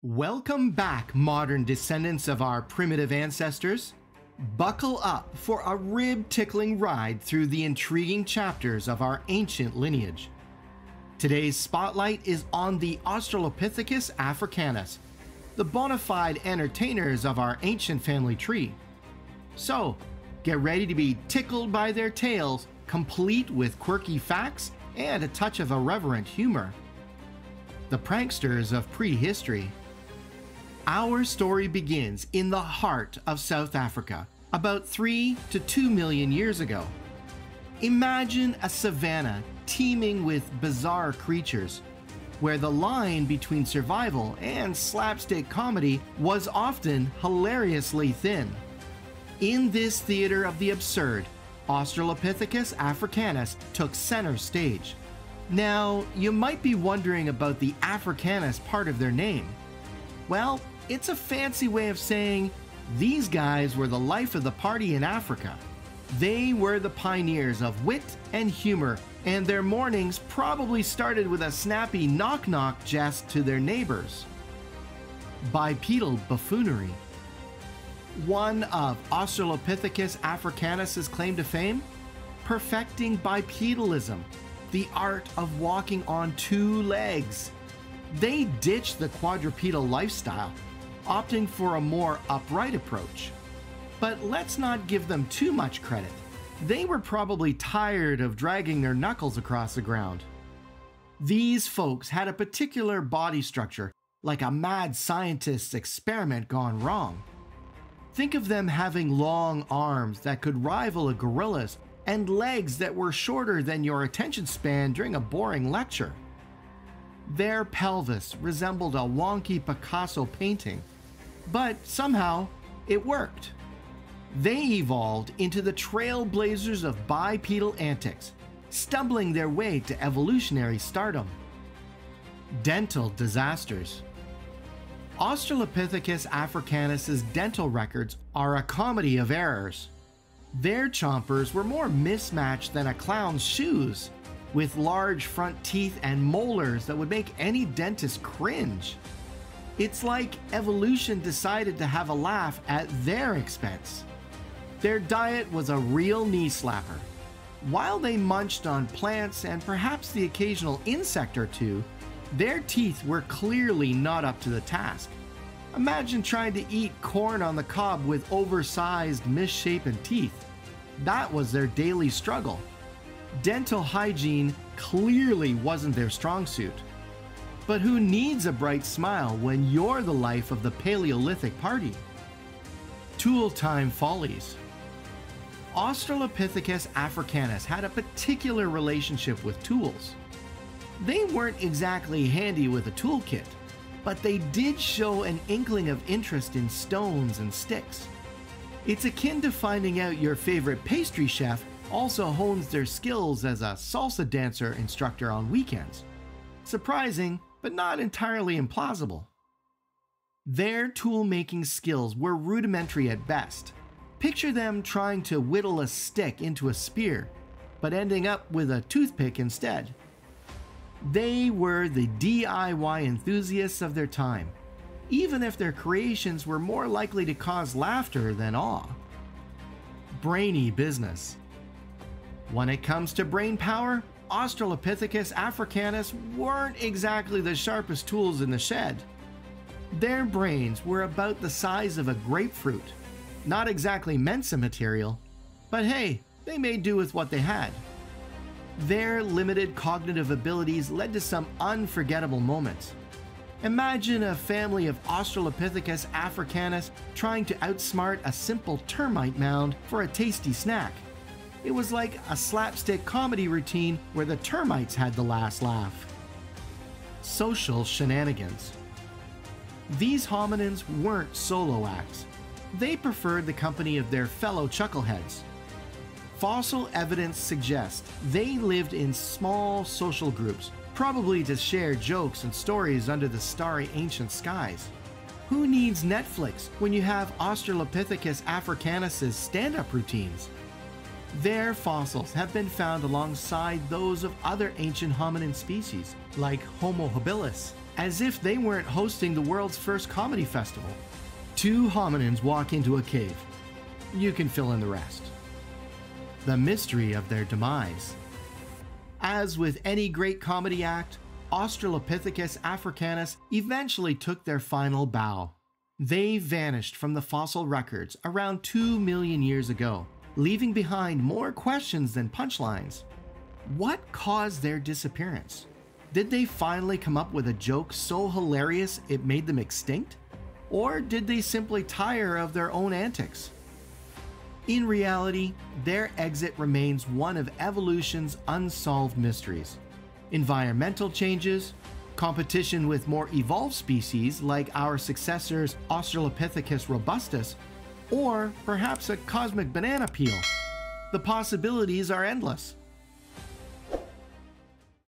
Welcome back, modern descendants of our primitive ancestors. Buckle up for a rib-tickling ride through the intriguing chapters of our ancient lineage. Today's spotlight is on the Australopithecus Africanus, the bona fide entertainers of our ancient family tree. So, get ready to be tickled by their tales, complete with quirky facts and a touch of irreverent humor. The Pranksters of Prehistory. Our story begins in the heart of South Africa, about 3 to 2 million years ago. Imagine a savannah teeming with bizarre creatures, where the line between survival and slapstick comedy was often hilariously thin. In this theater of the absurd, Australopithecus Africanus took center stage. Now, you might be wondering about the Africanus part of their name. Well, it's a fancy way of saying these guys were the life of the party in Africa. They were the pioneers of wit and humor, and their mornings probably started with a snappy knock-knock jest to their neighbors. Bipedal buffoonery. One of Australopithecus Africanus' claim to fame? Perfecting bipedalism, the art of walking on two legs. They ditched the quadrupedal lifestyle, opting for a more upright approach. But let's not give them too much credit. They were probably tired of dragging their knuckles across the ground. These folks had a particular body structure, like a mad scientist's experiment gone wrong. Think of them having long arms that could rival a gorilla's and legs that were shorter than your attention span during a boring lecture. Their pelvis resembled a wonky Picasso painting, but somehow it worked. They evolved into the trailblazers of bipedal antics, stumbling their way to evolutionary stardom. Dental disasters. Australopithecus Africanus' dental records are a comedy of errors. Their chompers were more mismatched than a clown's shoes, with large front teeth and molars that would make any dentist cringe. It's like evolution decided to have a laugh at their expense. Their diet was a real knee slapper. While they munched on plants and perhaps the occasional insect or two, their teeth were clearly not up to the task. Imagine trying to eat corn on the cob with oversized, misshapen teeth. That was their daily struggle. Dental hygiene clearly wasn't their strong suit. But who needs a bright smile when you're the life of the Paleolithic party? Tool time follies. Australopithecus Africanus had a particular relationship with tools. They weren't exactly handy with a toolkit, but they did show an inkling of interest in stones and sticks. It's akin to finding out your favorite pastry chef also hones their skills as a salsa dancer instructor on weekends. Surprising, but not entirely implausible. Their tool-making skills were rudimentary at best. Picture them trying to whittle a stick into a spear, but ending up with a toothpick instead. They were the DIY enthusiasts of their time, even if their creations were more likely to cause laughter than awe. Brainy business. When it comes to brain power, Australopithecus Africanus weren't exactly the sharpest tools in the shed. Their brains were about the size of a grapefruit. Not exactly Mensa material, but hey, they made do with what they had. Their limited cognitive abilities led to some unforgettable moments. Imagine a family of Australopithecus Africanus trying to outsmart a simple termite mound for a tasty snack. It was like a slapstick comedy routine where the termites had the last laugh. Social shenanigans. These hominins weren't solo acts. They preferred the company of their fellow chuckleheads. Fossil evidence suggests they lived in small social groups, probably to share jokes and stories under the starry ancient skies. Who needs Netflix when you have Australopithecus Africanus' stand-up routines? Their fossils have been found alongside those of other ancient hominin species, like Homo habilis, as if they weren't hosting the world's first comedy festival. Two hominins walk into a cave. You can fill in the rest. The mystery of their demise. As with any great comedy act, Australopithecus Africanus eventually took their final bow. They vanished from the fossil records around 2 million years ago, leaving behind more questions than punchlines. What caused their disappearance? Did they finally come up with a joke so hilarious it made them extinct? Or did they simply tire of their own antics? In reality, their exit remains one of evolution's unsolved mysteries. Environmental changes, competition with more evolved species like our successors Australopithecus robustus, or perhaps a cosmic banana peel. The possibilities are endless.